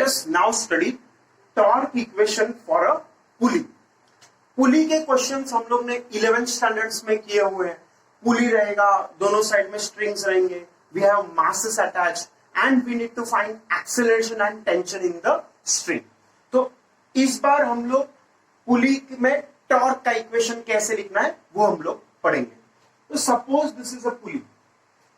us now study torque equation for a pulley. पुली के questions हम लोग ने 11th स्टैंडर्ड्स में किए हुए हैं. पुली रहेगा, दोनों साइड में स्ट्रिंग्स रहेंगे, we have masses attached and we need to find acceleration and tension in the string. तो इस बार हम लोग पुली में टॉर्क का इक्वेशन कैसे लिखना है वो हम लोग पढ़ेंगे. तो सपोज दिस इज अ पुली.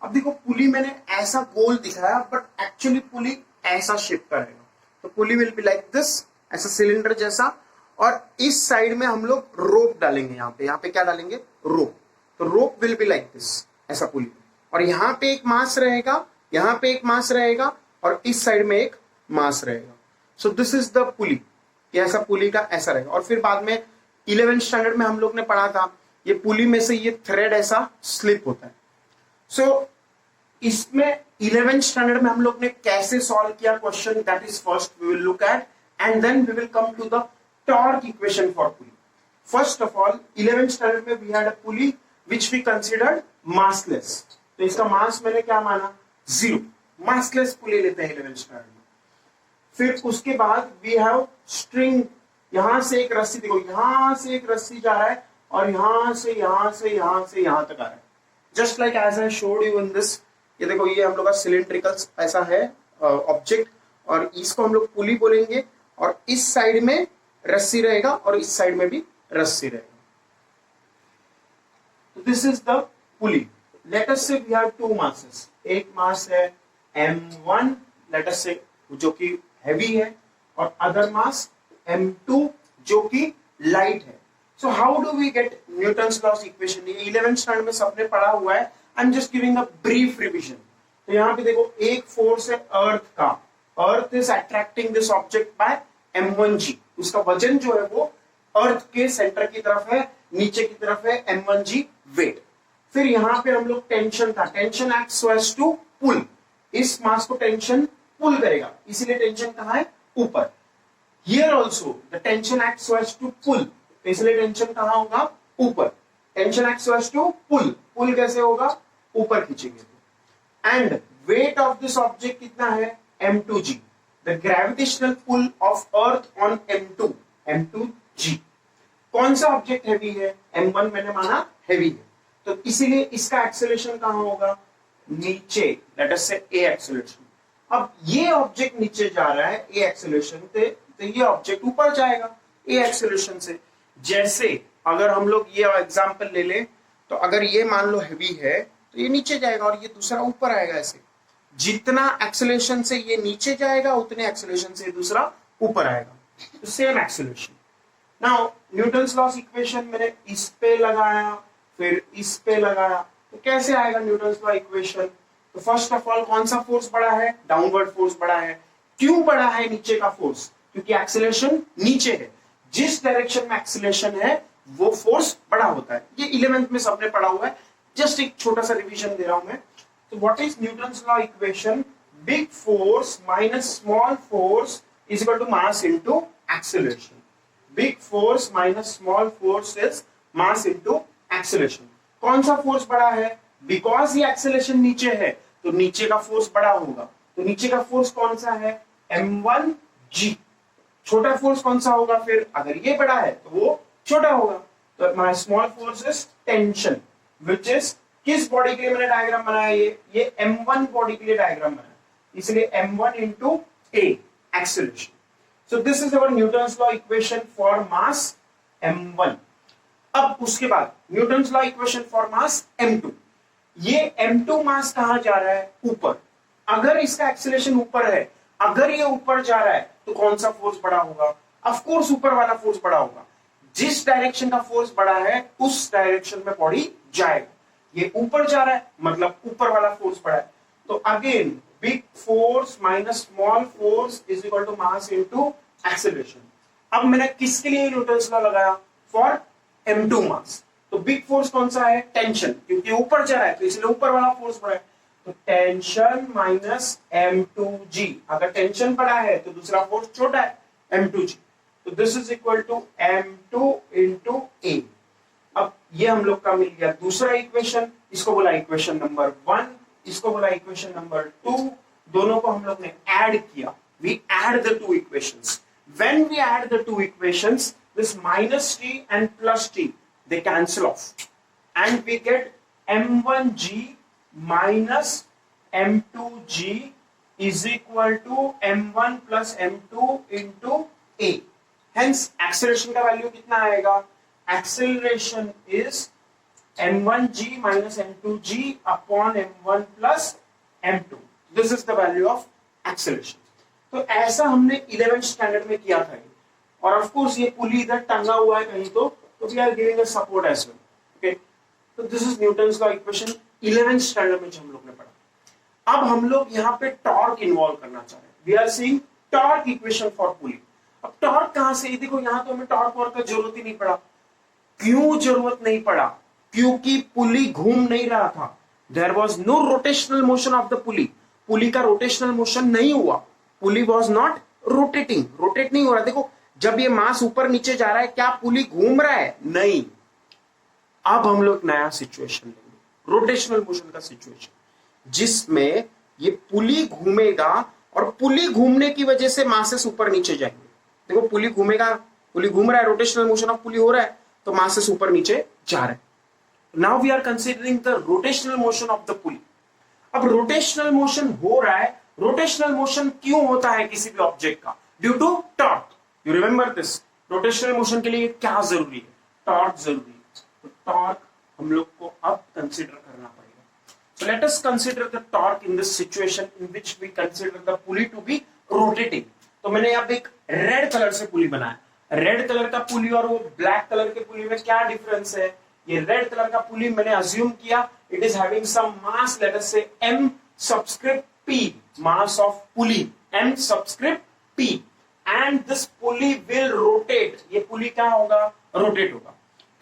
अब देखो पुली मैंने ऐसा गोल दिखाया बट एक्चुअली पुली ऐसा शेप का रहेगा. तो पुली विल बी लाइक दिस, ऐसा सिलेंडर जैसा, और इस साइड में हम लोग रोप डालेंगे. यहाँ पे क्या डालेंगे? रोप. तो रोप विल बी लाइक दिस, ऐसा पुली. और यहाँ पे एक मास रहेगा, यहाँ पे एक मास रहेगा, और इस साइड में एक मास रहेगा. सो दिस इज द पुली. ऐसा पुली का ऐसा रहेगा. और फिर बाद में 11th स्टैंडर्ड में हम लोग ने पढ़ा था ये पुली में से ये थ्रेड ऐसा स्लिप होता है. सो इसमें 11th स्टैंडर्ड में हम लोग ने कैसे सॉल्व किया question, that is first we will look at, and then we will come to the torque equation for pulley. First of all 11th standard में we had a pulley which we considered massless. तो इसका मास मैंने क्या माना? 0. Massless पुली लेते हैं 11th standard में. फिर उसके बाद वी हैव स्ट्रिंग. यहां से एक रस्सी, देखो यहां से एक रस्सी जा रहा है और यहां से यहां से यहां से यहां तक आ रहा है. Just like as I showed you in this. ये देखो ये हम लोग का सिलिंड्रिकल ऐसा है ऑब्जेक्ट, और इसको हम लोग पुली बोलेंगे. और इस साइड में रस्सी रहेगा और इस साइड में भी रस्सी रहेगा. This is the pulley. Late us से वी हैव 2 मासेस. एक मास है M1, लेट अस से, जो कि हैवी है, और अदर मास M2 जो कि लाइट है. So how do we get Newton's laws equation? ये 11th स्टैंडर्ड में सबने पढ़ा हुआ है. I am just giving a brief revision. तो यहाँ पे देखो एक फोर्स है अर्थ का. Earth is attracting this object by M1G. उसका वजन जो है वो अर्थ के सेंटर की तरफ है, नीचे की तरफ है M1G वेट. फिर यहाँ पे हम लोग टेंशन था, tension acts so as to pull. इस मास को टेंशन पुल करेगा, इसीलिए टेंशन कहाँ है? ऊपर. Here also the tension acts so as to pull, इसलिए टेंशन कहाँ होगा? ऊपर. Tension acts so as to pull. Pull कैसे होगा? ऊपर खींचेंगे. And weight of this object कितना है? M2G. The gravitational pull of Earth on M2, M2G. कौन सा ऑब्जेक्ट हैवी है? M1 मैंने माना हैवी है, तो इसीलिए इसका एक्सेलरेशन कहां होगा? नीचे. लेट अस से A एक्सेलरेशन. अब ये ऑब्जेक्ट नीचे जा रहा है A एक्सेलरेशन से, तो ये ऑब्जेक्ट ऊपर जाएगा A एक्सेलरेशन से. जैसे अगर हम लोग ये एग्जांपल ले लें, तो अगर ये मान लो हैवी है तो ये नीचे जाएगा और ये दूसरा ऊपर आएगा. ऐसे जितना एक्सेलरेशन से ये नीचे जाएगा उतने एक्सेलरेशन से दूसरा ऊपर आएगा. तो same acceleration. Now Newton's laws equation मैंने इस पे लगाया, फिर इस पे लगाया, तो कैसे आएगा न्यूटन्स लॉ इक्वेशन? तो फर्स्ट ऑफ ऑल कौन सा फोर्स बड़ा है? डाउनवर्ड फोर्स बड़ा है. क्यों बड़ा है नीचे का फोर्स? क्योंकि एक्सेलरेशन नीचे है. जिस डायरेक्शन में एक्सेलरेशन है वो फोर्स बड़ा होता है. ये 11th में सबने पढ़ा हुआ है. जस्ट एक छोटा सा रिवीजन दे रहा हूं मैं. So what is Newton's law equation? Big force minus small force is equal to mass into acceleration. Big force minus small force is mass into acceleration. कौन सा फोर्स बड़ा है? Because ये acceleration नीचे है तो नीचे का फोर्स बड़ा होगा. तो नीचे का फोर्स कौन सा है? M1G. छोटा फोर्स कौन सा होगा फिर? अगर ये बड़ा है तो वो छोटा होगा. तो my small force is tension, which is किस बॉडी के लिए मैंने डायग्राम बनाया? ये M1 बॉडी के लिए डायग्राम बनाया, इसलिए M1 into A acceleration. So this is our Newton's law equation for mass M1. अब उसके बाद Newton's law equation for mass M2. ये M2 मास कहां जा रहा है? ऊपर. अगर इसका एक्सेलरेशन ऊपर है, अगर ये ऊपर जा रहा है तो कौन सा फोर्स बड़ा होगा? ऑफ कोर्स ऊपर वाला फोर्स बड़ा होगा. जिस डायरेक्शन का फोर्स बड़ा है उस डायरेक्शन में बॉडी जाएगा. ये ऊपर जा रहा है मतलब ऊपर वाला फोर्स बड़ा है. तो again big force minus small force is equal to mass into acceleration. अब मैंने किसके लिए न्यूटन्स लॉ लगाया? For M2 mass. तो बिग फोर्स कौन सा है? टेंशन, क्योंकि ऊपर जा रहा है तो इसलिए ऊपर वाला फोर्स बड़ा है. तो टेंशन माइनस M2G. अगर टेंशन बड़ा है तो दूसरा फोर्स छोटा है M2G. तो this is equal to M2 into A. अब ये हम लोग का मिल गया दूसरा इक्वेशन. इसको बोला इक्वेशन नंबर 1, इसको बोला इक्वेशन नंबर 2. दोनों को हम लोग ने ऐड किया we add the two equations. When we add the two equations, this minus t and plus t, they cancel off. And we get m1g minus m2g is equal to m1 plus m2 into a. Hence, acceleration का value कितना आएगा? Acceleration is m1g minus m2g upon m1 plus m2. This is the value of acceleration. तो ऐसा हमने 11th standard में किया था, और ऑफ कोर्स ये पुली इधर टंगा हुआ है कहीं तो we are giving a support as well. Okay, तो दिस इज न्यूटन्स का इक्वेशन 11th स्टैंडर्ड में जो हम लोग ने पढ़ा. अब हम लोग यहाँ पे टॉर्क इन्वॉल्व करना चाह रहे हैं. We are seeing torque equation for pulley. अब टॉर्क कहां से? देखो यहाँ तो हमें टॉर्क वर्क का जरूरत ही नहीं पड़ा. क्यों जरूरत नहीं पड़ा? क्योंकि पुली घूम नहीं रहा था. There was no rotational motion of the pulley. Pulley का रोटेशनल मोशन नहीं हुआ. Pulley was not rotating. Rotate नहीं हो रहा. देखो जब ये मास ऊपर नीचे जा रहा है, क्या पुली घूम रहा है? नहीं. अब हम लोग नया सिचुएशन लेंगे, रोटेशनल मोशन का सिचुएशन, जिसमें ये पुली घूमेगा और पुली घूमने की वजह से मासेस ऊपर नीचे जाएंगे. देखो पुली घूमेगा, पुली घूम रहा है, रोटेशनल मोशन ऑफ पुली हो रहा है, तो मासेस ऊपर नीचे जा रहे हैं. Now we are considering the rotational motion of the pulley. अब रोटेशनल मोशन हो रहा है. रोटेशनल मोशन क्यों होता है किसी भी ऑब्जेक्ट का? Due to torque. You remember this. Rotational motion के लिए क्या जरूरी है? टॉर्क जरूरी है. तो टॉर्क हम लोग को अब कंसीडर करना पड़ेगा. So let us consider the torque in this situation in which we consider the pulley to be rotating. तो मैंने अब एक रेड कलर से पुली बनाया. रेड कलर का पुली और वो ब्लैक कलर के पुली में क्या डिफरेंस है? ये रेड कलर का पुली मैंने अज्यूम किया it is having some mass, let us say m subscript p, mass of pulley m subscript p, and this pulley will rotate. ये पुली क्या होगा? रोटेट होगा.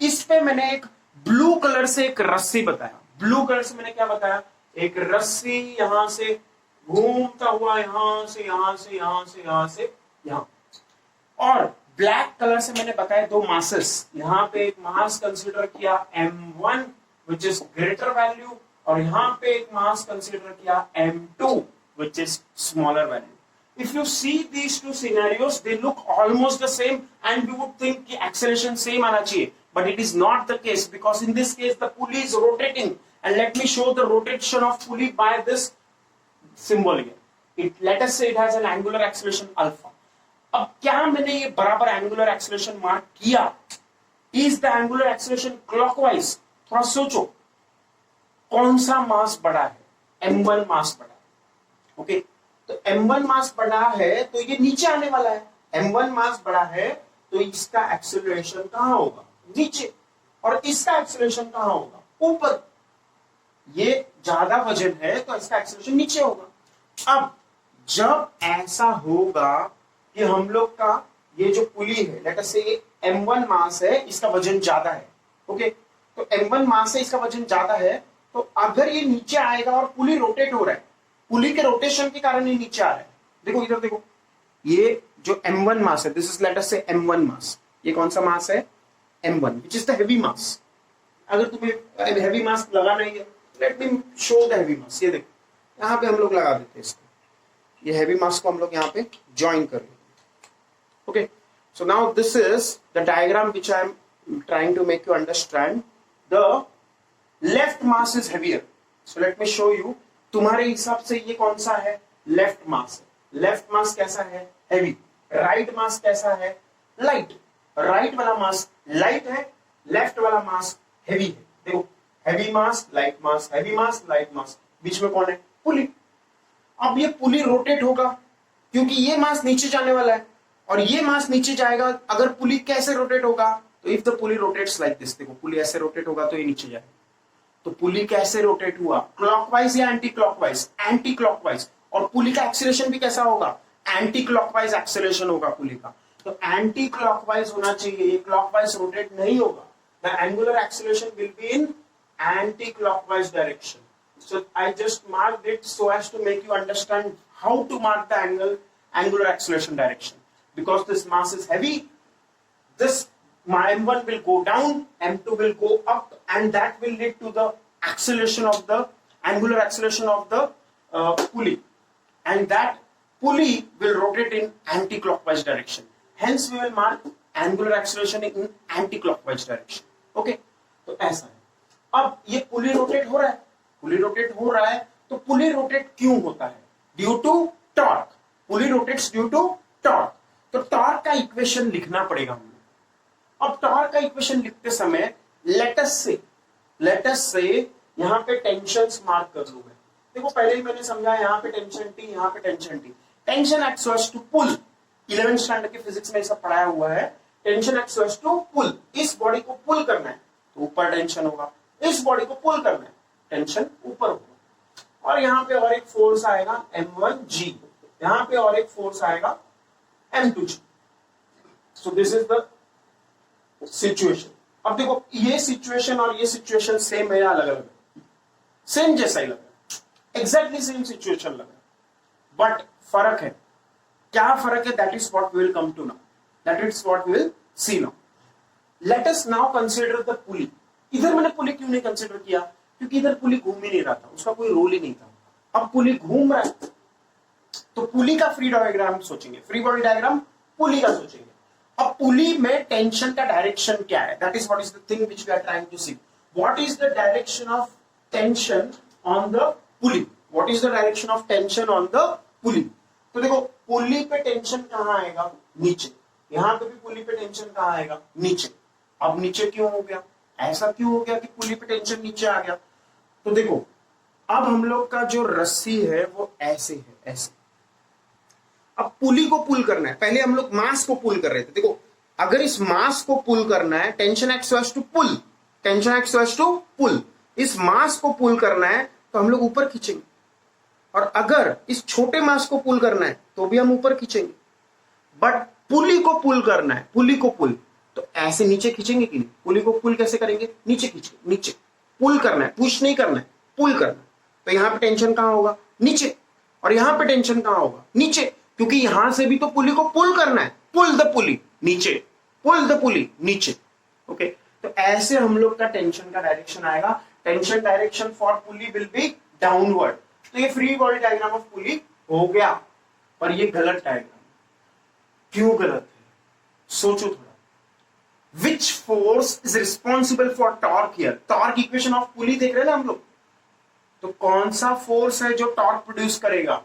इस पे मैंने एक ब्लू कलर से एक रस्सी बताया. ब्लू कलर से मैंने क्या बताया? एक रस्सी यहां से घूमता हुआ यहां से यहां से यहां से यहां से यहां. और ब्लैक कलर से मैंने बताया दो मासेस. यहां पे एक मास कंसीडर किया m1 which is greater value, और यहां पे एक मास कंसीडर किया m2 which is smaller value. If you see these two scenarios, they look almost the same and we would think कि acceleration same आना चाहिए, but it is not the case because in this case the pulley is rotating. And let me show the rotation of pulley by this symbol here. Let us say it has an angular acceleration alpha. अब क्या मैंने ये बराबर angular acceleration mark किया? Is the angular acceleration clockwise? थोड़ा सोचो, कौन सा मास बड़ा है? m1 मास बड़ा है. ओके, तो m1 मास बड़ा है तो ये नीचे आने वाला है. m1 मास बड़ा है तो इसका एक्सेलरेशन कहां होगा? नीचे. और इसका एक्सेलरेशन कहां होगा? ऊपर. ये ज्यादा वजन है तो इसका एक्सेलरेशन नीचे होगा. अब जब ऐसा होगा कि हम लोग का ये जो पुली है, लेट अस से ये m1 मास है, इसका वजन ज्यादा है. ओके, तो m1 मास है, इसका वजन ज्यादा है, तो अगर ये नीचे आएगा और पुली रोटेट हो रहा है, पुली के रोटेशन के कारण ये नीचे आ रहा है. देखो इधर देखो, ये जो m1 मास है, दिस इज लेट अस से m1 मास. ये कौन सा मास है? m1 which is the heavy mass. अगर तुम्हें हेवी मास लगाना है, let me show the heavy mass. ये देखो यहाँ पे हम लोग लगा देते हैं इसको. ये हेवी मास को हम लोग यहाँ पे ज्वाइन कर लेते हैं. Okay, so now this is the diagram which I am trying to make you understand. The left mass is heavier. So let me show you. तुम्हारे हिसाब से ये कौन सा है? लेफ्ट मास. लेफ्ट मास कैसा है? हेवी. राइट मास कैसा है? लाइट. राइट वाला मास लाइट है, लेफ्ट वाला मास हेवी है. देखो, हेवी मास, लाइट मास, हेवी मास, लाइट मास, बीच में कौन है? पुली. अब ये पुली रोटेट होगा क्योंकि ये मास नीचे जाने वाला है और ये मास नीचे जाएगा. अगर पुली कैसे रोटेट होगा? तो if the pulley rotates like this, देखो पुली ऐसे रोटेट होगा तो ये नीचे जाएगा. तो पुली कैसे रोटेट हुआ? क्लॉकवाइज या एंटी क्लॉकवाइज? Anti clockwise. और पुली का एक्सीलरेशन भी कैसा होगा? एंटी क्लॉकवाइज एक्सीलरेशन होगा पुली का. तो एंटी क्लॉकवाइज होना चाहिए, ये क्लॉकवाइज रोटेट नहीं होगा. The angular acceleration will be in anti clockwise direction. So I just marked it so as to make you understand how to mark the angular acceleration direction. Because this mass is heavy, this m1 will go down, m2 will go up, and that will lead to the acceleration of the angular acceleration of the pulley. And that pulley will rotate in anti-clockwise direction. Hence we will mark angular acceleration in anti-clockwise direction. Okay, तो ऐसा है। अब ये पुली rotate हो रहा है, पुली rotate हो रहा है, तो पुली रोटेट क्यों होता है? Due to torque. Pulley rotates due to torque. तो टॉर्क का इक्वेशन लिखना पड़ेगा हमें। अब टॉर्क का इक्वेशन लिखते समय लेट अस से यहां पे टेंशंस मार्क कर लूं मैं। देखो पहले ही मैंने समझा, यहां पे टेंशन टी, यहां पे tension T. Tension acts so as to pull. 11th standard के फिजिक्स में सब पढ़ाया हुआ है। Tension acts so as to pull. इस बॉडी को पुल करना है तो ऊपर टेंशन होगा, इस बॉडी को पुल करना है टेंशन ऊपर होगा। और यहां पे और एक फोर्स आएगा M1G, यहां पे और एक फोर्स आएगा M2G। So this is the situation. अब देखो ये सिचुएशन और ये सिचुएशन सेम है या अलग अलग है? सेम जैसा ही लग रहा है, एग्जैक्टली सेम सिचुएशन लग रहा है, बट फर्क है। क्या फर्क है? That is what we will come to now, that is what we will see now. Let us now consider the pulley. इधर मैंने पुली क्यों नहीं कंसीडर किया? क्योंकि इधर पुली घूम ही नहीं रहा था, उसका कोई रोल ही नहीं था। अब पुली घूम रहा है तो पुली का फ्री डायग्राम सोचेंगे, फ्री बॉडी डायग्राम पुली का सोचेंगे। अब पुली में टेंशन का डायरेक्शन क्या है? That is what is the thing which we are trying to see. What is the direction of tension on the pulley? What is the direction of tension on the pulley? तो देखो पुली पे tension कहां आएगा? नीचे। यहां पे भी पुली पे टेंशन कहां आएगा? नीचे। अब नीचे क्यों हो गया? ऐसा क्यों हो गया कि पुली पे टेंशन नीचे आ गया? तो देखो अब हम लोग का जो रस्सी है वो ऐसे है, ऐसे। अब पुली को पुल करना है। पहले हम लोग मास को पुल कर रहे थे। देखो अगर इस मास को पुल करना है, tension act so as to pull, tension act so as to pull. इस मास को पुल करना है तो हम लोग ऊपर खींचेंगे, और अगर इस छोटे मास को पुल करना है तो भी हम ऊपर खींचेंगे। बट पुली को पुल करना है, पुली को पुल, तो ऐसे नीचे खींचेंगे कि नहीं? पुली को पुल कैसे करेंगे? नीचे खींचेंगे, नीचे। पुल करना है, पुश नहीं करना है, पुल करना है। तो यहां पे टेंशन कहां होगा? नीचे। और यहां पे टेंशन कहां होगा? नीचे, क्योंकि यहां से भी तो पुली को पुल करना है। पुल द पुली, नीचे। पुल द पुली, नीचे। ओके, तो ऐसे हम लोग का टेंशन का डायरेक्शन आएगा। Tension direction for pulley will be downward. तो ये free body diagram of pulley हो गया, पर ये गलत डायग्राम। क्यों गलत है? सोचो थोड़ा। Which force is responsible for torque here? Torque equation of pulley देख रहे हैं ना हम लोग। तो कौन सा फोर्स है जो टॉर्क प्रोड्यूस करेगा?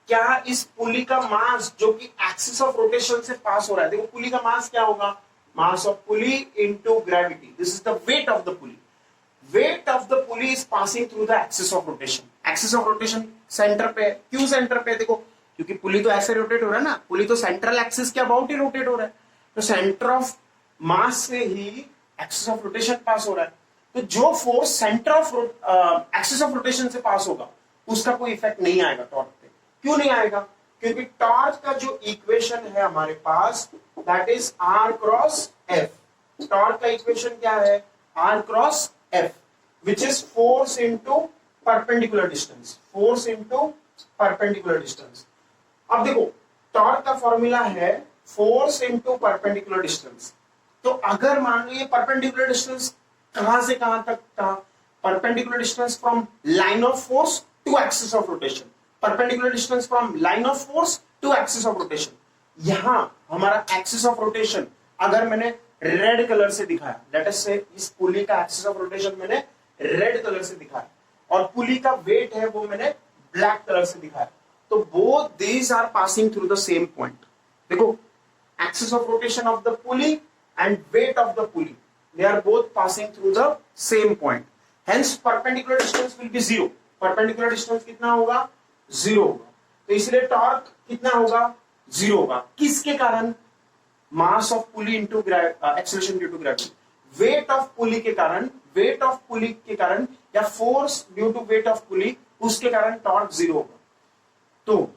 क्या इस पुली का मास जो कि एक्सिस ऑफ रोटेशन से पास हो रहा है? देखो पुली का मास क्या होगा? मास of pulley into gravity. This is the weight of the pulley. Weight of the pulley is passing through the axis of rotation. Axis of rotation centre पे है। क्यों सेंटर पे? देखो क्योंकि पुली तो ऐसे रोटेट हो रहा है ना, पुली तो सेंट्रल एक्सिस के अबाउट ही रोटेट हो रहा है। तो सेंटर ऑफ मास से ही एक्सिस ऑफ रोटेशन पास हो रहा है। तो जो force centre of axis of rotation से पास होगा उसका कोई इफेक्ट नहीं आएगा टॉर्क पे। क्यों नहीं आएगा? क्योंकि टॉर्क का जो इक्वेशन है हमारे पास that is R cross F। Torque का इक्वेशन क्या है? R cross F, which is force into perpendicular distance. Force into perpendicular distance. अब देखो टॉर्क का फॉर्मूला है फोर्स इंटू परपेंडिकुलर डिस्टेंस। तो अगर मान लो ये परपेंडिकुलर डिस्टेंस कहां से कहां तक था? Perpendicular distance from line of force to axis of rotation. Perpendicular distance from line of force to axis of rotation. यहां हमारा एक्सिस ऑफ रोटेशन अगर मैंने रेड कलर से दिखाया, लेट अस से इस पुली का एक्सिस ऑफ रोटेशन मैंने रेड कलर से दिखाया और पुली का वेट है वो मैंने ब्लैक कलर से दिखाया, तो both these are passing through the same point. देखो axis of rotation of the pulley and weight of the pulley, they are both passing through the same point, hence perpendicular distance will be 0। perpendicular distance कितना होगा? 0 होगा। तो इसलिए torque कितना होगा? 0 होगा। किसके कारण? Mass of pulley into acceleration due to gravity. Weight of pulley के कारण, वेट ऑफ पुली के कारण या force due to weight of pulley, उसके कारण टॉर्क 0 होगा। तो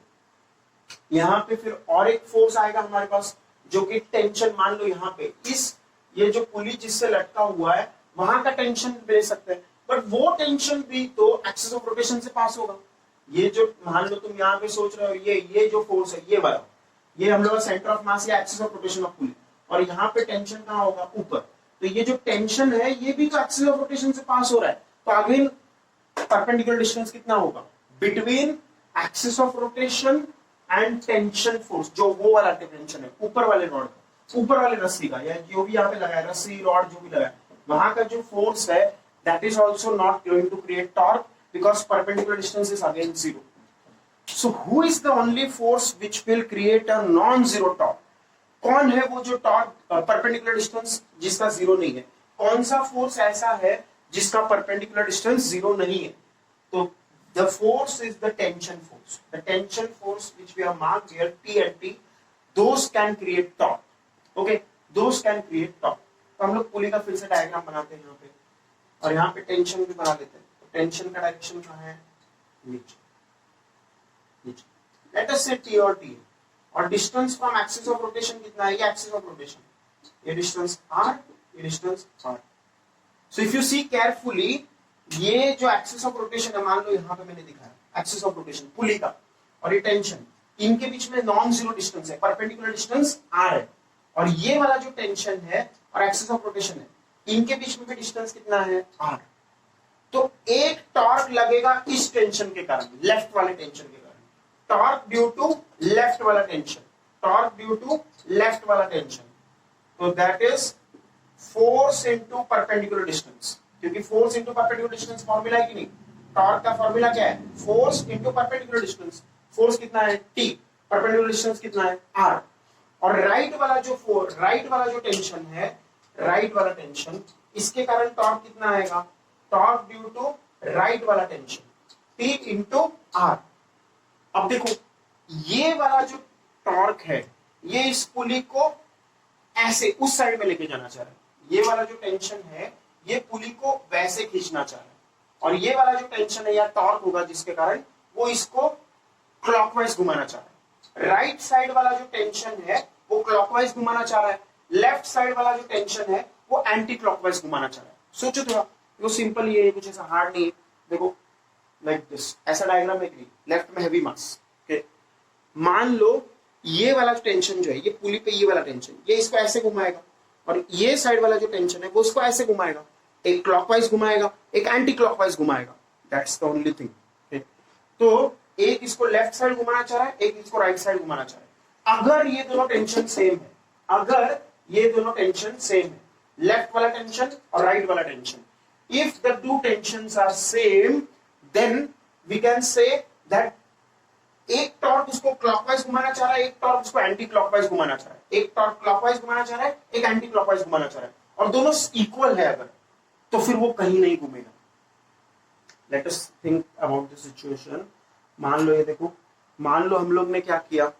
यहां पे फिर और एक फोर्स आएगा हमारे पास जो कि टेंशन, मान लो यहाँ पे इस ये जो पुली जिससे लटका हुआ है वहां का टेंशन ले सकते हैं, बट वो टेंशन भी तो एक्सिस ऑफ रोटेशन से पास होगा। ये जो मान लो तुम यहाँ पे सोच रहे हो ये जो फोर्स है ये वाला, ये हम लोग का सेंटर ऑफ मास या axis of rotation of pulley, और यहाँ पे टेंशन कहाँ होगा? ऊपर। तो ये जो टेंशन है ये भी तो एक्सिस ऑफ रोटेशन से पास हो रहा है। तो अगेन परपेंडिकुलर डिस्टेंस कितना होगा between axis of rotation and tension force, जो वो वाला टेंशन है ऊपर वाले रॉड का, ऊपर वाले रस्सी का, या जो भी यहाँ पे लगा है रस्सी रॉड जो भी लगा है वहां का जो फोर्स है, that is also not going to create torque because perpendicular distance is again zero. So who is the only force which will create a non zero torque? कौन है वो जो टॉर्क परपेंडिकुलर डिस्टेंस जिसका zero नहीं है? कौन सा force ऐसा है जिसका परपेंडिकुलर डिस्टेंस जीरो नहीं है? तो the force is the tension force. The tension force which we have marked here, T and T, those can create torque. Okay, those can create torque. तो हम लोग पुली का फिर से डायग्राम बनाते हैं यहाँ पे, और यहाँ पे टेंशन भी बना लेते हैं. तो टेंशन का डायरेक्शन कहाँ है? नीचे, नीचे. Let us say T और T, और distance from axis of rotation कितना है? ये एक्सिस ऑफ रोटेशन, ये डिस्टेंस R, ये distance R. So if you see carefully, ये जो एक्सिस ऑफ रोटेशन है, मान लो यहाँ पे मैंने दिखाया एक्सिस ऑफ रोटेशन पुली का, और ये टेंशन, इनके बीच में नॉन जीरो डिस्टेंस है, परपेंडिकुलर डिस्टेंस R है. और ये वाला जो टेंशन है और एक्सिस ऑफ रोटेशन है, इनके बीच में भी डिस्टेंस कितना है? R. तो एक टॉर्क लगेगा इस टेंशन के कारण, लेफ्ट वाले टेंशन के कारण, टॉर्क ड्यू टू लेफ्ट वाला tension, torque due to left वाला टेंशन. तो that is force into perpendicular distance, क्योंकि force into perpendicular distance formula है कि नहीं? टॉर्क का फॉर्मूला क्या है? Force into perpendicular distance. Force कितना है? T. परपेंडिकुलर डिस्टेंस कितना है? R. और राइट वाला जो टेंशन है, राइट वाला टेंशन, इसके कारण टॉर्क कितना आएगा? टॉर्क ड्यू टू राइट वाला टेंशन, T इंटू R. अब देखो ये वाला जो टॉर्क है, ये इस पुली को ऐसे उस साइड में लेके जाना चाह रहा है. ये वाला जो टेंशन है ये पुली को वैसे खींचना चाह रहा है, और ये वाला जो टेंशन है या टॉर्क होगा जिसके कारण वो इसको क्लॉकवाइज घुमाना चाह रहा है. राइट साइड वाला जो टेंशन है वो क्लॉकवाइज घुमाना चाह रहा है, लेफ्ट साइड वाला जो टेंशन है वो एंटी क्लॉकवाइज घुमाना चाह रहा है. सोचो थोड़ा, वो सिंपल ही है, कुछ ऐसा हार्ड नहीं है. देखो लाइक दिस, ऐसा डायग्राम है, लेफ्ट में हैवी मास. मान लो ये वाला टेंशन जो है, ये पुली पे ये वाला टेंशन, ये इसको ऐसे घुमाएगा, और ये साइड वाला जो टेंशन है वो उसको ऐसे घुमाएगा. एक क्लॉकवाइज घुमाएगा, एक एंटी क्लॉकवाइज घुमाएगा. That's the only thing. तो एक इसको लेफ्ट साइड घुमाना चाह रहा है, एक इसको राइट साइड घुमाना चाह रहा है. अगर ये दोनों टेंशन सेम है, अगर ये दोनों टेंशन सेम है, लेफ्ट वाला टेंशन और राइट वाला tension, if the two tensions are same, then we can say that एक टॉर्क उसको क्लॉकवाइज घुमाना चाह रहा है, एक टॉर्क उसको एंटी क्लॉकवाइज घुमाना चाह रहा है. एक टॉर्क क्लॉकवाइज घुमाना चाह रहा है, एक एंटी क्लॉकवाइज घुमाना चाह रहा है, और दोनों इक्वल है अगर, तो फिर वो कहीं नहीं घूमेगा. Let us think about the situation. मान लो ये देखो, मान लो हम लोग ने क्या किया,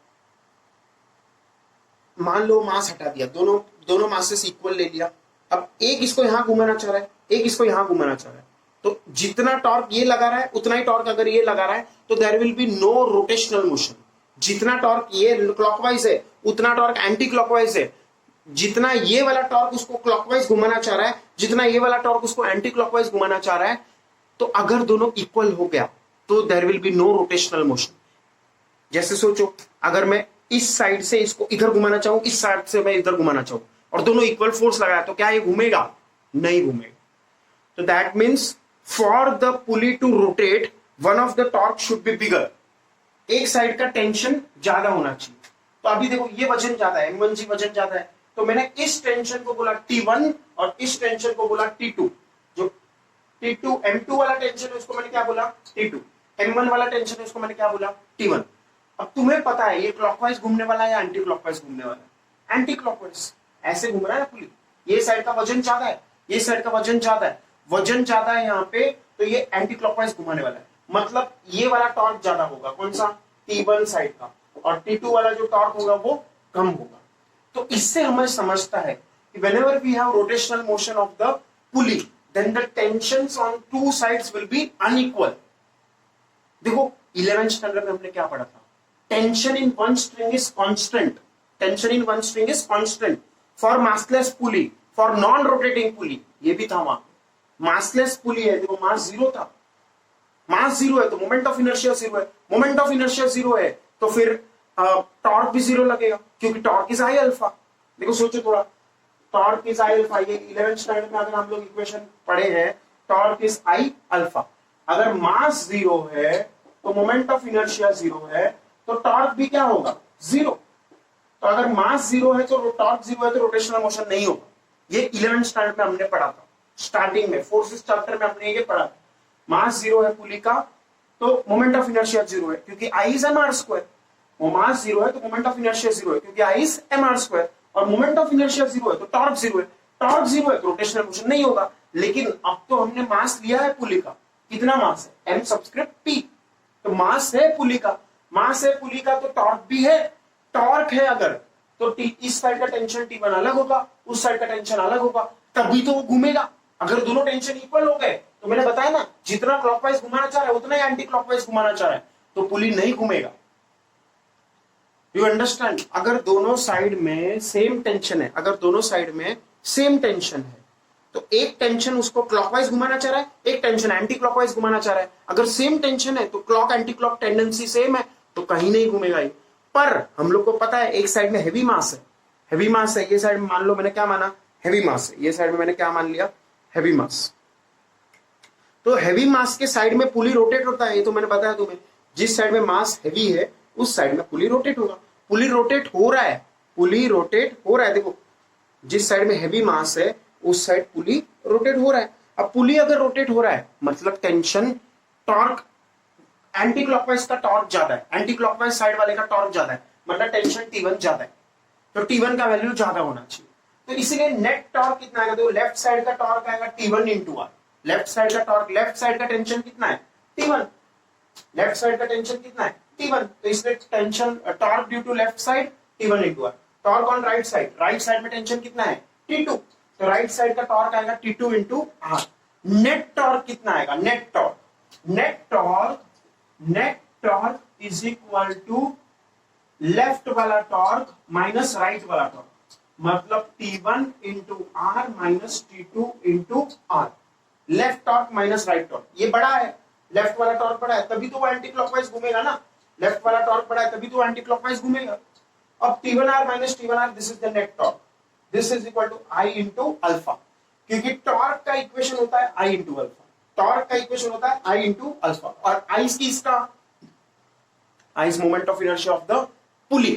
मान लो मास हटा दिया, दोनों मासेस इक्वल ले लिया. अब एक इसको यहां घुमाना चाह रहा है, एक इसको यहां घुमाना चाह रहा है. तो जितना टॉर्क ये लगा रहा है उतना ही टॉर्क अगर ये लगा रहा है, तो there will be no rotational motion. जितना टॉर्क ये क्लॉकवाइज है उतना टॉर्क एंटी क्लॉकवाइज है. जितना ये वाला टॉर्क उसको क्लॉकवाइज घुमाना चाह रहा है, जितना ये वाला टॉर्क उसको एंटी क्लॉकवाइज घुमाना चाह रहा है, तो अगर दोनों इक्वल हो गया तो there will be no rotational motion. जैसे सोचो, अगर मैं इस साइड से इसको इधर घुमाना चाहूं, इस साइड से मैं इधर घुमाना चाहूं, और दोनों इक्वल फोर्स लगाया, तो क्या ये घूमेगा? नहीं घूमेगा. तो that means for the pulley to rotate, one of the torque should be bigger. एक साइड का टेंशन ज्यादा होना चाहिए. तो अभी देखो ये वजन ज्यादा है, M1G वजन ज्यादा है, तो मैंने इस टेंशन को बोला T1 और इस टेंशन को बोला T2. जो T2 M2 वाला टेंशन है उसको मैंने क्या बोला? T2. M1 वाला टेंशन है उसको मैंने क्या बोला? T1. अब तुम्हें पता है ये क्लॉकवाइज घूमने वाला है या एंटी क्लॉकवाइज घूमने वाला है? Anti clockwise. ऐसे घूम रहा है ना पुली. ये साइड का वजन ज्यादा है, ये साइड का वजन ज्यादा है, वजन ज्यादा है यहाँ पे, तो ये एंटी क्लॉकवाइज घुमाने वाला है. मतलब ये वाला टॉर्क ज्यादा होगा, कौन सा? T1 साइड का, और T2 वाला जो टॉर्क होगा वो कम होगा. तो इससे हमें समझता है कि whenever we have rotational motion of the pulley, then the tensions on two sides will be unequal. देखो 11th स्टैंडर्ड में हमने क्या पढ़ा था? Tension in one string is constant. Tension in one string is constant for massless pulley, for non rotating pulley. ये भी था वहां. मासलेस पुली है, देखो मास जीरो था, मास जीरो है तो मोमेंट ऑफ इनर्शिया जीरो है. मोमेंट ऑफ इनर्शिया जीरो है तो फिर टॉर्क भी जीरो लगेगा, क्योंकि टॉर्क इज आई अल्फा. देखो सोचो थोड़ा, टॉर्क इज आई अल्फा. ये 11th स्टैंडर्ड में अगर हम लोग इक्वेशन पढ़े हैं, टॉर्क इज आई अल्फा. अगर मास जीरो है तो मोमेंट ऑफ इनर्शिया जीरो है, तो टॉर्क भी क्या होगा, जीरो। तो अगर मास जीरो है तो टॉर्क जीरो है तो रोटेशनल मोशन नहीं होगा। ये 11th स्टैंडर्ड में हमने पढ़ा था, स्टार्टिंग में फोर्सेस चैप्टर में हमने ये पढ़ा था। मास जीरो है पुली का तो मोमेंट ऑफ इनर्शिया जीरो है, क्योंकि आई इज mr स्क्वायर। वो मास जीरो है तो मोमेंट ऑफ इनर्शिया जीरो है, क्योंकि आई इज mr स्क्वायर। और मोमेंट ऑफ इनर्शिया जीरो है तो टॉर्क जीरो है। टॉर्क जीरो है तो रोटेशनल मोशन नहीं होगा। लेकिन अब तो हमने मास लिया है पुली का, कितना मास है, m सबस्क्रिप्ट p। तो मास है पुली का, मास है पुली का तो टॉर्क भी है। टॉर्क है अगर तो इस साइड का टेंशन T1 अलग होगा, उस साइड का टेंशन अलग होगा, तभी तो वो घूमेगा। अगर दोनों टेंशन इक्वल हो गए तो मैंने बताया ना, जितना क्लॉकवाइज घुमाना चाह रहा है उतना ही एंटी क्लॉकवाइज घुमाना चाह रहा है, तो पुली नहीं घूमेगा। You understand? अगर दोनों साइड में सेम टेंशन है, अगर दोनों साइड में सेम टेंशन है तो एक टेंशन उसको क्लॉकवाइज घुमाना चाह रहा है, एक टेंशन एंटी क्लॉकवाइज घुमाना चाह रहा है। अगर सेम टेंशन है तो clock anti clock tendency same है तो कहीं नहीं घूमेगा ये। पर हम लोग को पता है एक साइड में हैवी मास है, हैवी मास है, ये साइड में मान लो मैंने क्या माना, हैवी मास है, ये साइड में मैंने क्या मान लिया, हैवी मास। तो हैवी मास के साइड में पुली रोटेट होता है, ये तो मैंने बताया तुम्हें। जिस साइड में मास हैवी है उस साइड में पुली रोटेट होगा। पुली रोटेट हो रहा है, पुली रोटेट हो रहा है। देखो जिस साइड में हैवी मास है उस साइड पुली रोटेट हो रहा है। अब पुली अगर रोटेट हो रहा है मतलब टेंशन, टॉर्क, एंटी क्लॉकवाइज का टॉर्क ज्यादा है, एंटी क्लॉकवाइज साइड वाले का टॉर्क ज्यादा है, मतलब टेंशन T1 ज्यादा है, तो T1 का वैल्यू ज्यादा होना चाहिए। तो इसीलिए नेट टॉर्क कितना आएगा, देखो लेफ्ट साइड का टॉर्क आएगा T1 into r. Left side का टॉर्क, लेफ्ट साइड का टेंशन कितना है, T1। लेफ्ट साइड का टेंशन कितना है, T1। तो इसलिए tension torque due to left side T1 into r. Torque on right side, right side में टेंशन कितना है, T2। तो राइट साइड का टॉर्क आएगा T2 into are. Net torque कितना आएगा, net torque, net torque, net torque is equal to left वाला torque minus right वाला टॉर्क, मतलब T1 into r minus T2 into r. Left torque minus right torque, ये बड़ा है, left वाला torque बड़ा है तभी तो वो एंटी क्लॉकवाइज घूमेगा ना। लेफ्ट वाला टॉर्क बड़ा है तभी तो एंटी क्लॉकवाइज घूमेगा। अब T1R minus T1R, this is the net torque, this is equal to I into alpha, क्योंकि टॉर्क का इक्वेशन होता है आई इंटू अल्फा। टॉर्क का इक्वेशन होता है आई इंटू अल्फा, और आई किसका, I is moment of inertia of the pulley,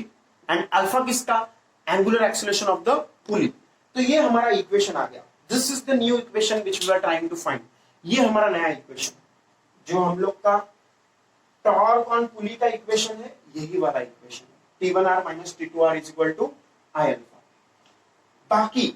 and alpha किसका, angular acceleration of the pulley. तो ये हमारा इक्वेशन आ गया। This is the new equation which we are trying to find. ये हमारा नया इक्वेशन, जो हम लोग का टॉर्क ऑन पुली का इक्वेशन है, यही वाला इक्वेशन है, T1R minus T2R is equal to I alpha. बाकी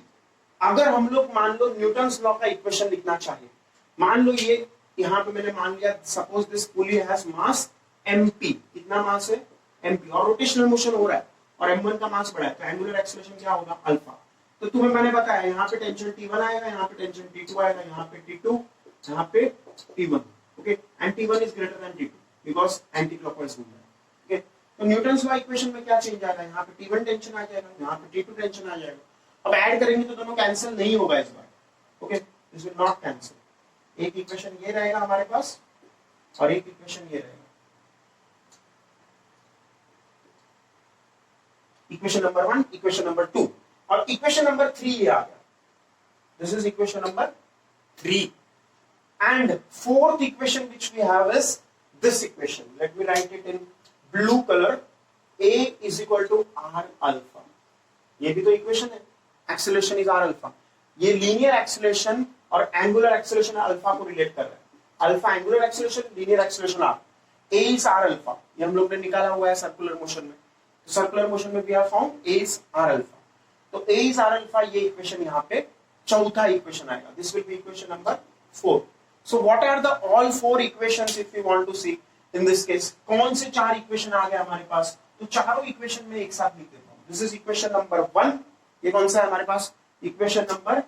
अगर हम लोग मान लो न्यूटन्स लॉ का इक्वेशन लिखना चाहिए, मान लो ये यहां पे मैंने मान लिया, suppose this pulley has mass mp, कितना मास है mp, और रोटेशनल मोशन हो रहा है और m1 का मास बड़ा है, तो एंगुलर एक्सेलरेशन क्या होगा, अल्फा। तो तुम्हें मैंने बताया यहाँ पे टेंशन T1 आएगा, यहाँ पे टेंशन T2 आएगा, यहाँ पे T2, यहाँ पे T1, okay, and T1 is greater than T2 because anti clockwise घूम रहा है, ओके। तो न्यूटन्स लॉ इक्वेशन में क्या चेंज आएगा, यहाँ पे T1 टेंशन आ जाएगा, यहाँ पे T2 टेंशन आ जाएगा। अब ऐड करेंगे तो दोनों कैंसिल नहीं होगा इस बार, okay, this will not cancel. एक इक्वेशन ये रहेगा हमारे पास और एक इक्वेशन ये रहेगा, इक्वेशन नंबर 1, इक्वेशन नंबर 2, और इक्वेशन नंबर 3 ये आ गया। This is equation number 3, and fourth equation which we have is this equation. Let me write it in blue color. A is equal to r alpha. ये भी तो equation है, acceleration is r alpha. ये linear acceleration और angular acceleration alpha को relate कर रहा है। Alpha angular acceleration, linear acceleration r. A is r alpha. ये हम लोग ने निकाला हुआ है सर्कुलर मोशन में। तो सर्कुलर मोशन में we have found A is r alpha. तो A is r alpha, ये इक्वेशन यहाँ पे चौथा इक्वेशन आएगा। This will be equation number 4. So what are the all four equations if we want to see in this case? कौन से चार equation आ गए हमारे पास, तो चारों इक्वेशन में एक साथ लिख देता हूं। दिस इज इक्वेशन नंबर 1, ये कौन सा है हमारे पास, इक्वेशन नंबर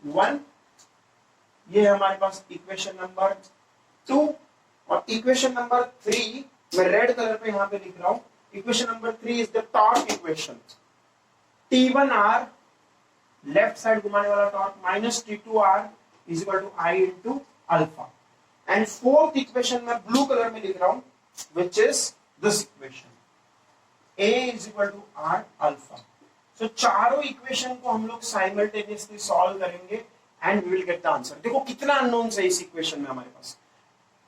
1, ये है हमारे पास इक्वेशन नंबर 2, और इक्वेशन नंबर 3 मैं रेड कलर पे यहां पे लिख रहा हूं। Equation number 3 is the torque equation, T1R left side घुमाने वाला torque minus T2R is equal to I into alpha. And fourth equation में ब्लू कलर में लिख रहा हूं, which is this equation, A is equal to R alpha. So चारों equation को हम लोग साइमल्टेनियसली सॉल्व करेंगे and we will get the answer. देखो कितना अननोन्स है इस इक्वेशन में, हमारे पास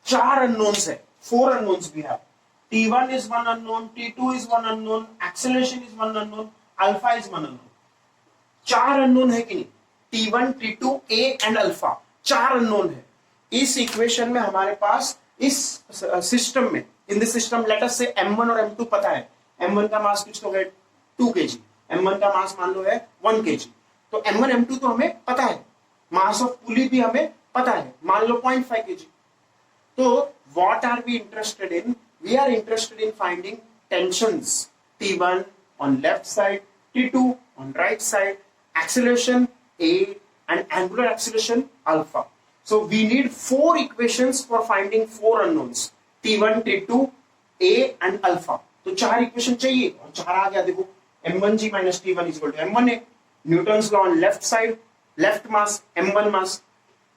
4 अननोन्स है, 4 अननोन्स भी है। T1 is one unknown, T2 is one unknown, acceleration is one unknown, alpha is one unknown. चार अननोन है कि नहीं? T1, T2, A and alpha, चार अननोन है. इस इक्वेशन में हमारे पास इस सिस्टम में, in this system late us से M1 और M2 पता है. M1 का मास कुछ तो है 2 kg, M1 का मास मान लो है 1 kg. तो M1 M2 तो हमें पता है, मास ऑफ पुली भी हमें पता है, मान लो 0.5 kg. तो what are we interested in? We are interested in finding tensions. T1 on left side, T2 on right side, acceleration A and angular acceleration alpha. So we need 4 equations for finding 4 unknowns, T1, T2, A and alpha. तो 4 equation चाहिए और 4 आ गया. देखो m1g minus t1 is equal to m1a. Newton's law on left side, left mass m1 mass.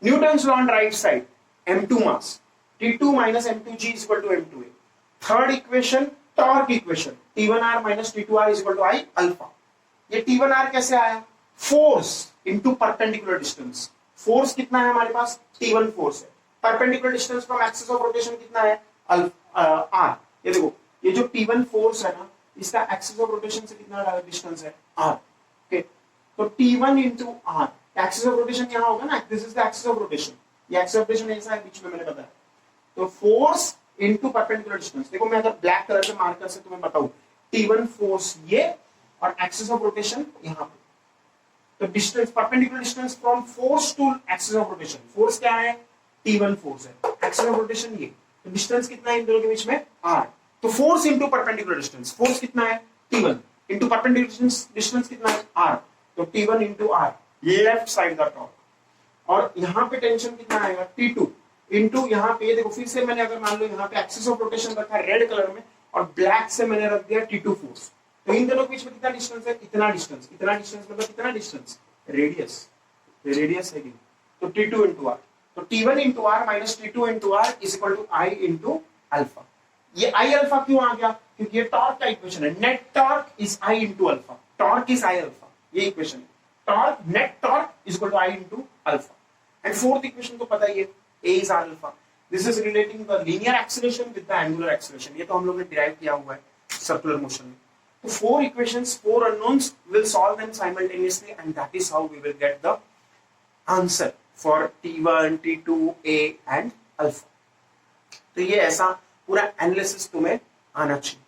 Newton's law on right side, m2 mass. T2 minus m2g is equal to m2a. Third equation, torque equation, T1r minus T2r is equal to I alpha. ये T1r कैसे आया? Force into perpendicular distance. Force कितना है हमारे पास? T1 force है. Perpendicular distance from axis of rotation कितना है? r. ये देखो, ये जो T1 फोर्स है ना, इसका एक्सिस ऑफ रोटेशन से कितना डिस्टेंस है? r. ओके, तो T1 into r, axis of rotation यहाँ होगा ना, this is the axis of rotation. ये एक्सिस ऑफ रोटेशन ऐसा है, बीच में मैंने बताया. तो फोर्स इनटू परपेंडिकुलर डिस्टेंस. देखो मैं अगर ब्लैक कलर के मार्कर से तुम्हें बताऊं, T1 फोर्स ये और एक्सिस ऑफ रोटेशन यहाँ पे. तो distance, perpendicular distance from force to axis of rotation, force क्या है? T1 फोर्स है. एक्सिस ऑफ रोटेशन ये, तो डिस्टेंस कितना है इन दोनों के बीच में? r. तो force into perpendicular distance, force कितना है? T1 इनटू परपेंडिकुलर डिस्टेंस कितना है? r. तो T1 into r, left side का टॉर्क. और यहाँ पे टेंशन कितना आएगा? T2 इनटू यहाँ पे, देखो फिर से मैंने अगर मान लो यहाँ पे एक्सिस ऑफ रोटेशन रखा है रेड कलर में और ब्लैक से मैंने रख दिया T2 फोर्स. तो इन दोनों के बीच में कितना डिस्टेंस है? इतना डिस्टेंस. इतना डिस्टेंस मतलब कितना डिस्टेंस? रेडियस. रेडियस है कि तो T2 इंटू r. तो T1 into r minus T2 into r is equal to I into alpha. ये I अल्फा क्यों आ गया? क्योंकि ये टॉर्क का इक्वेशन है. Net torque is I into alpha. Torque is I alpha, ये इक्वेशन है. Torque, net torque is equal to I into alpha. And fourth equation तो पता ही है, A is R alpha. This is relating the linear acceleration with the angular acceleration. ये तो हम लोग ने derive किया हुआ है circular motion में. तो 4 equations, 4 unknowns, we'll solve them simultaneously and that is how we will get the answer for T1, T2, A and alpha. तो ये ऐसा पूरा analysis तुम्हें आना चाहिए.